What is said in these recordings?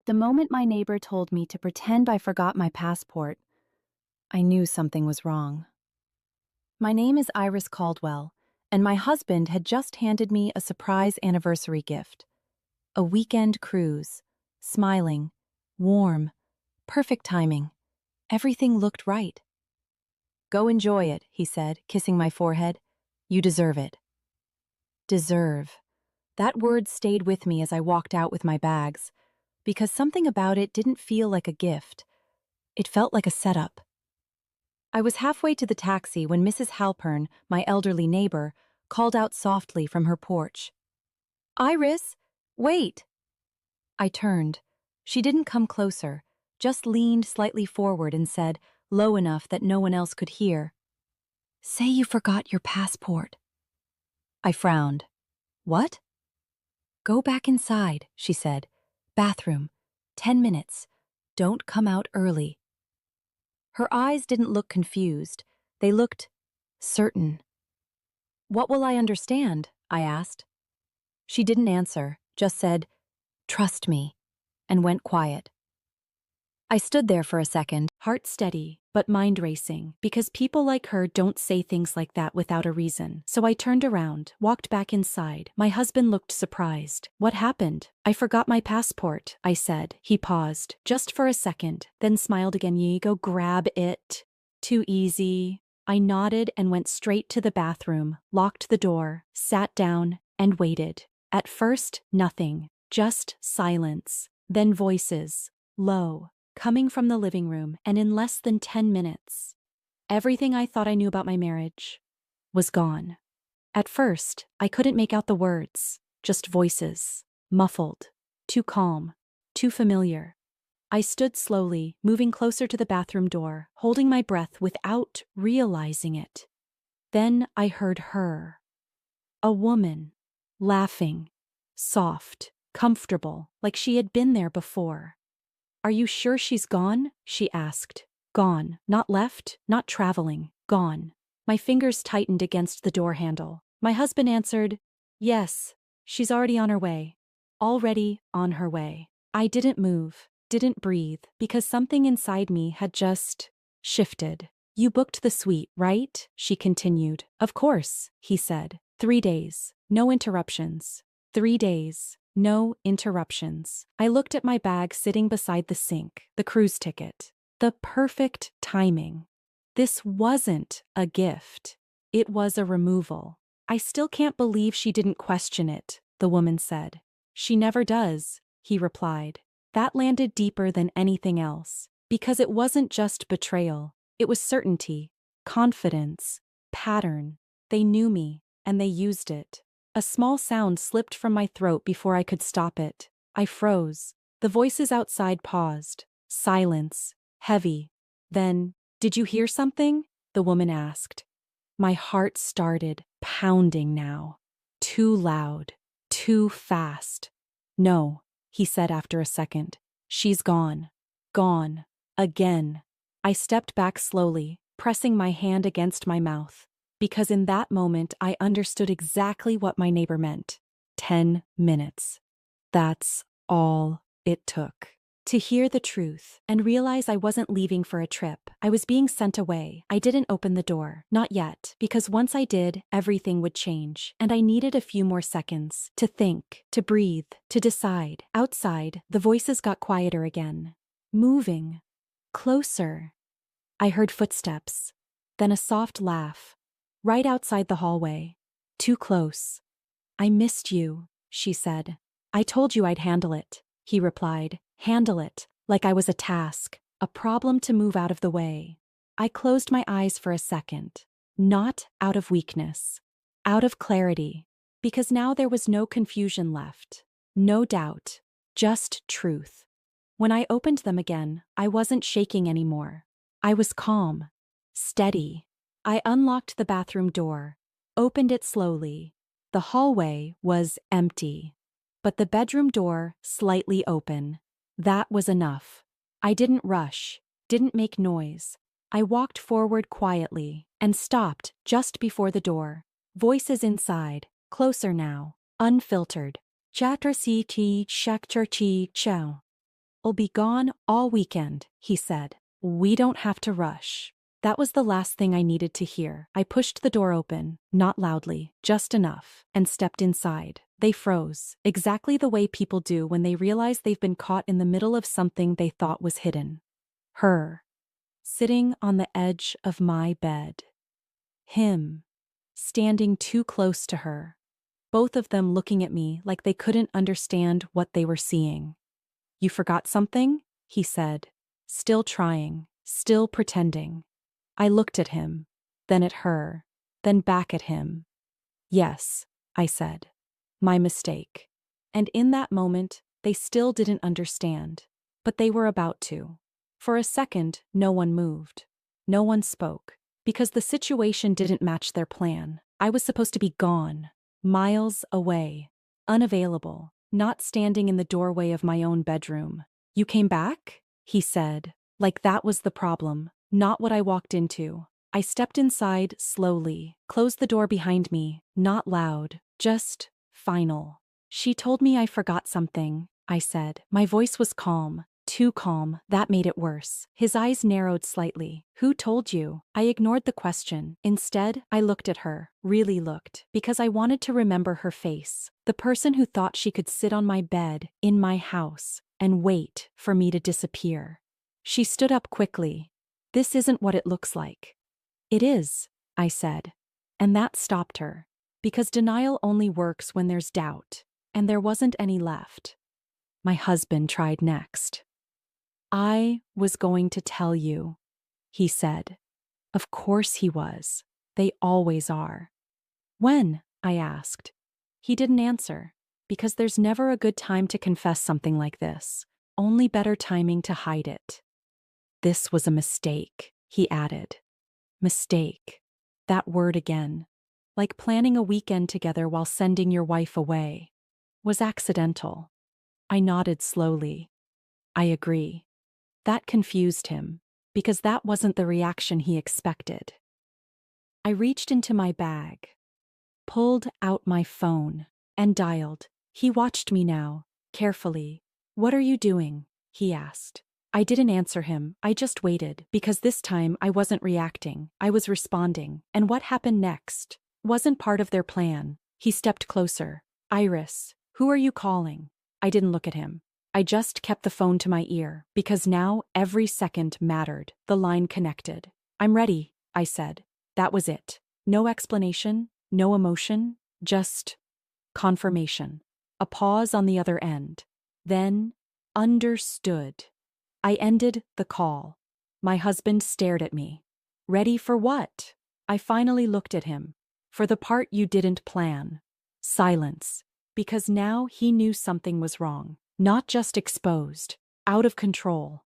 The moment my neighbor told me to pretend I forgot my passport, I knew something was wrong. My name is Iris Caldwell, and my husband had just handed me a surprise anniversary gift. A weekend cruise. Smiling. Warm. Perfect timing. Everything looked right. "Go enjoy it," he said, kissing my forehead. "You deserve it." Deserve. That word stayed with me as I walked out with my bags, because something about it didn't feel like a gift. It felt like a setup. I was halfway to the taxi when Mrs. Halpern, my elderly neighbor, called out softly from her porch. "Iris, wait!" I turned. She didn't come closer, just leaned slightly forward and said, low enough that no one else could hear, "Say you forgot your passport." I frowned. "What?" "Go back inside," she said. "Bathroom. 10 minutes. Don't come out early." Her eyes didn't look confused. They looked certain. "What will I understand?" I asked. She didn't answer, just said, "Trust me," and went quiet. I stood there for a second, heart steady, but mind racing, because people like her don't say things like that without a reason. So I turned around, walked back inside. My husband looked surprised. "What happened?" "I forgot my passport," I said. He paused, just for a second, then smiled again. "You go grab it." "Too easy." I nodded and went straight to the bathroom, locked the door, sat down, and waited. At first, nothing, just silence. Then voices, low, coming from the living room, and in less than 10 minutes, everything I thought I knew about my marriage was gone. At first, I couldn't make out the words, just voices, muffled, too calm, too familiar. I stood slowly, moving closer to the bathroom door, holding my breath without realizing it. Then I heard her. A woman, laughing, soft, comfortable, like she had been there before. "Are you sure she's gone?" she asked. "Gone. Not left, not traveling. Gone." My fingers tightened against the door handle. My husband answered, "Yes, she's already on her way. Already on her way." I didn't move, didn't breathe, because something inside me had just shifted. "You booked the suite, right?" she continued. "Of course," he said. 3 days. No interruptions. 3 days. No interruptions. I looked at my bag sitting beside the sink, the cruise ticket. The perfect timing. This wasn't a gift. It was a removal. "I still can't believe she didn't question it," the woman said. "She never does," he replied. That landed deeper than anything else, because it wasn't just betrayal. It was certainty, confidence, pattern. They knew me, and they used it. A small sound slipped from my throat before I could stop it. I froze. The voices outside paused. Silence. Heavy. Then, "Did you hear something?" the woman asked. My heart started pounding now. Too loud. Too fast. "No," he said after a second. "She's gone. Gone. Again." I stepped back slowly, pressing my hand against my mouth, because in that moment I understood exactly what my neighbor meant. 10 minutes. That's all it took. To hear the truth and realize I wasn't leaving for a trip. I was being sent away. I didn't open the door. Not yet, because once I did, everything would change. And I needed a few more seconds to think, to breathe, to decide. Outside, the voices got quieter again. Moving. Closer. I heard footsteps. Then a soft laugh. Right outside the hallway. Too close. "I missed you," she said. "I told you I'd handle it," he replied. Handle it, like I was a task, a problem to move out of the way. I closed my eyes for a second. Not out of weakness. Out of clarity. Because now there was no confusion left. No doubt. Just truth. When I opened them again, I wasn't shaking anymore. I was calm. Steady. I unlocked the bathroom door. Opened it slowly. The hallway was empty. But the bedroom door slightly open. That was enough. I didn't rush, didn't make noise. I walked forward quietly and stopped just before the door. Voices inside, closer now, unfiltered. "Chatra si ti shakchar chi chow." "I'll be gone all weekend," he said. "We don't have to rush." That was the last thing I needed to hear. I pushed the door open, not loudly, just enough, and stepped inside. They froze, exactly the way people do when they realize they've been caught in the middle of something they thought was hidden. Her, sitting on the edge of my bed. Him, standing too close to her. Both of them looking at me like they couldn't understand what they were seeing. "You forgot something?" he said, still trying, still pretending. I looked at him, then at her, then back at him. "Yes," I said. "My mistake." And in that moment, they still didn't understand, but they were about to. For a second, no one moved. No one spoke, because the situation didn't match their plan. I was supposed to be gone, miles away, unavailable, not standing in the doorway of my own bedroom. "You came back?" he said, like that was the problem, not what I walked into. I stepped inside slowly, closed the door behind me, not loud, just final. "She told me I forgot something," I said. My voice was calm, too calm. That made it worse. His eyes narrowed slightly. "Who told you?" I ignored the question. Instead, I looked at her, really looked, because I wanted to remember her face. The person who thought she could sit on my bed, in my house, and wait for me to disappear. She stood up quickly. "This isn't what it looks like." "It is," I said. And that stopped her. Because denial only works when there's doubt. And there wasn't any left. My husband tried next. "I was going to tell you," he said. Of course he was. They always are. "When?" I asked. He didn't answer. Because there's never a good time to confess something like this. Only better timing to hide it. "This was a mistake," he added. Mistake. That word again. Like planning a weekend together while sending your wife away. Was accidental. I nodded slowly. "I agree." That confused him, because that wasn't the reaction he expected. I reached into my bag, pulled out my phone, and dialed. He watched me now, carefully. "What are you doing?" he asked. I didn't answer him, I just waited, because this time I wasn't reacting, I was responding, and what happened next wasn't part of their plan. He stepped closer. "Iris, who are you calling?" I didn't look at him. I just kept the phone to my ear, because now every second mattered. The line connected. "I'm ready," I said. That was it. No explanation, no emotion, just confirmation. A pause on the other end. Then, understood. I ended the call. My husband stared at me. "Ready for what?" I finally looked at him. "For the part you didn't plan." Silence. Because now he knew something was wrong. Not just exposed. Out of control.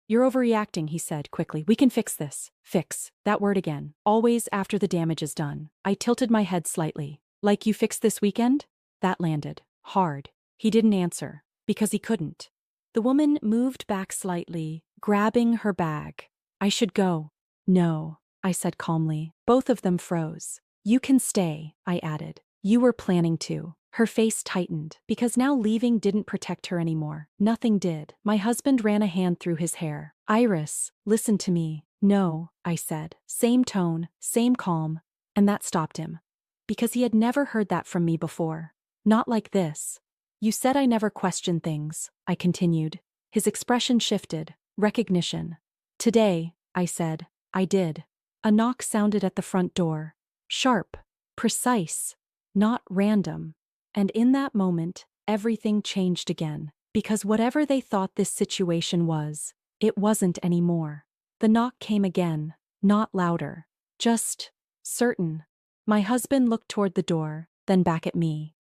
"You're overreacting," he said quickly. "We can fix this." Fix. That word again. Always after the damage is done. I tilted my head slightly. "Like you fixed this weekend?" That landed. Hard. He didn't answer. Because he couldn't. The woman moved back slightly, grabbing her bag. "I should go." "No," I said calmly. Both of them froze. "You can stay," I added. "You were planning to." Her face tightened, because now leaving didn't protect her anymore. Nothing did. My husband ran a hand through his hair. "Iris, listen to me." "No," I said. Same tone, same calm. And that stopped him. Because he had never heard that from me before. Not like this. "You said I never question things," I continued. His expression shifted. Recognition. "Today," I said, "I did." A knock sounded at the front door. Sharp. Precise. Not random. And in that moment, everything changed again. Because whatever they thought this situation was, it wasn't anymore. The knock came again, not louder. Just certain. My husband looked toward the door, then back at me.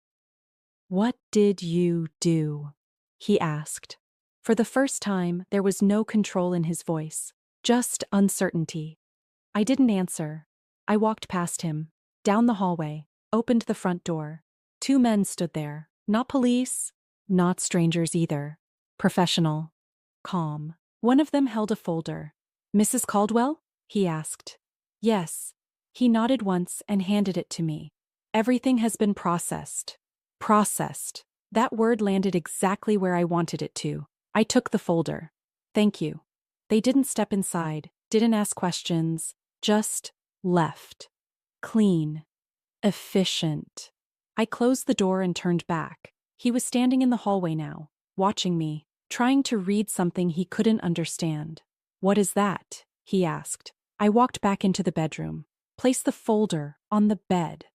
"What did you do?" he asked. For the first time, there was no control in his voice. Just uncertainty. I didn't answer. I walked past him, down the hallway, opened the front door. 2 men stood there. Not police, not strangers either. Professional. Calm. One of them held a folder. "Mrs. Caldwell?" he asked. "Yes." He nodded once and handed it to me. "Everything has been processed." Processed. That word landed exactly where I wanted it to. I took the folder. Thank you. They didn't step inside, didn't ask questions, just left. Clean. Efficient. I closed the door and turned back. He was standing in the hallway now, watching me, trying to read something he couldn't understand. What is that? He asked. I walked back into the bedroom, placed the folder on the bed,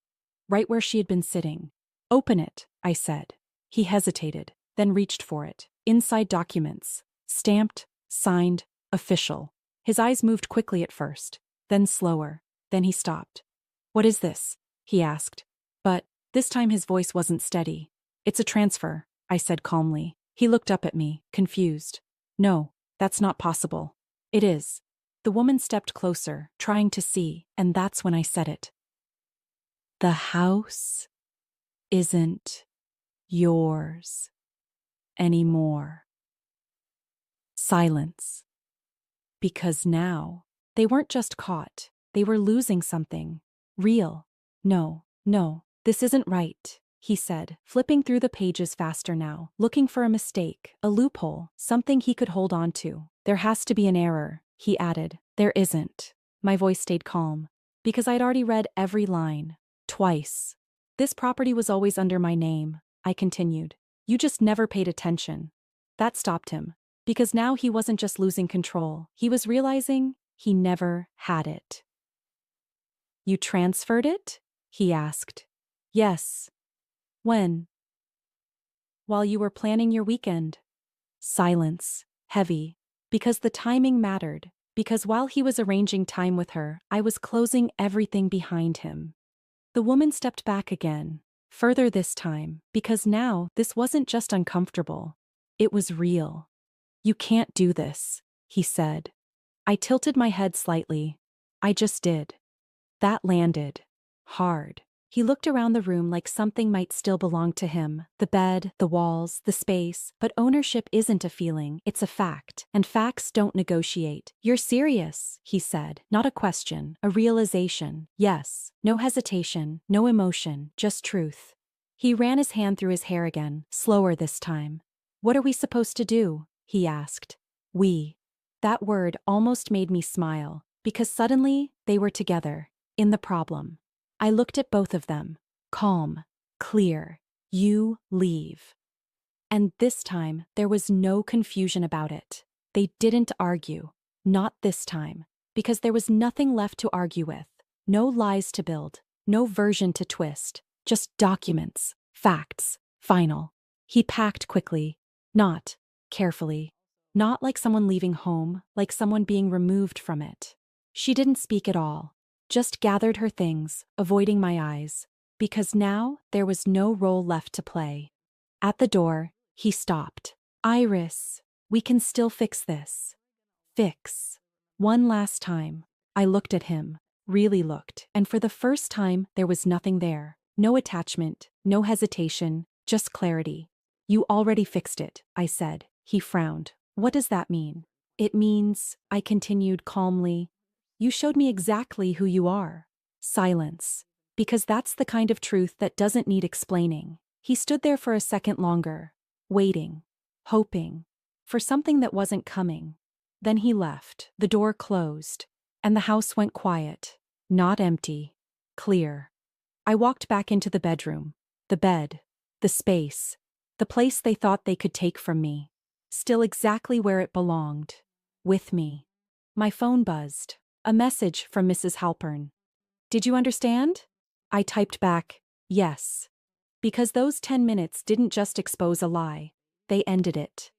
right where she had been sitting. Open it, I said. He hesitated, then reached for it. Inside documents. Stamped, signed, official. His eyes moved quickly at first, then slower, then he stopped. What is this? He asked. But this time his voice wasn't steady. It's a transfer, I said calmly. He looked up at me, confused. No, that's not possible. It is. The woman stepped closer, trying to see, and that's when I said it. The house isn't yours anymore. Silence. Because now, they weren't just caught, they were losing something. Real. No, this isn't right, he said, flipping through the pages faster now, looking for a mistake, a loophole, something he could hold on to. There has to be an error, he added. There isn't. My voice stayed calm, because I'd already read every line. Twice. This property was always under my name, I continued. You just never paid attention. That stopped him, because now he wasn't just losing control, he was realizing he never had it. You transferred it? He asked. Yes. When? While you were planning your weekend. Silence. Heavy. Because the timing mattered. Because while he was arranging time with her, I was closing everything behind him. The woman stepped back again. Further this time, because now this wasn't just uncomfortable. It was real. You can't do this, he said. I tilted my head slightly. I just did. That landed. Hard. He looked around the room like something might still belong to him. The bed, the walls, the space. But ownership isn't a feeling, it's a fact. And facts don't negotiate. You're serious, he said. Not a question, a realization. Yes. No hesitation, no emotion, just truth. He ran his hand through his hair again, slower this time. What are we supposed to do? He asked. We. That word almost made me smile, because suddenly they were together, in the problem. I looked at both of them, calm, clear. You leave. And this time, there was no confusion about it. They didn't argue. Not this time. Because there was nothing left to argue with. No lies to build. No version to twist. Just documents. Facts. Final. He packed quickly. Not carefully. Not like someone leaving home, like someone being removed from it. She didn't speak at all. Just gathered her things, avoiding my eyes, because now there was no role left to play. At the door, he stopped. Iris, we can still fix this. Fix. One last time. I looked at him, really looked, and for the first time there was nothing there. No attachment, no hesitation, just clarity. You already fixed it, I said. He frowned. What does that mean? It means, I continued calmly, you showed me exactly who you are. Silence. Because that's the kind of truth that doesn't need explaining. He stood there for a second longer, waiting, hoping, for something that wasn't coming. Then he left, the door closed, and the house went quiet, not empty, clear. I walked back into the bedroom, the bed, the space, the place they thought they could take from me, still exactly where it belonged, with me. My phone buzzed. A message from Mrs. Halpern. Did you understand? I typed back, yes. Because those 10 minutes didn't just expose a lie, they ended it.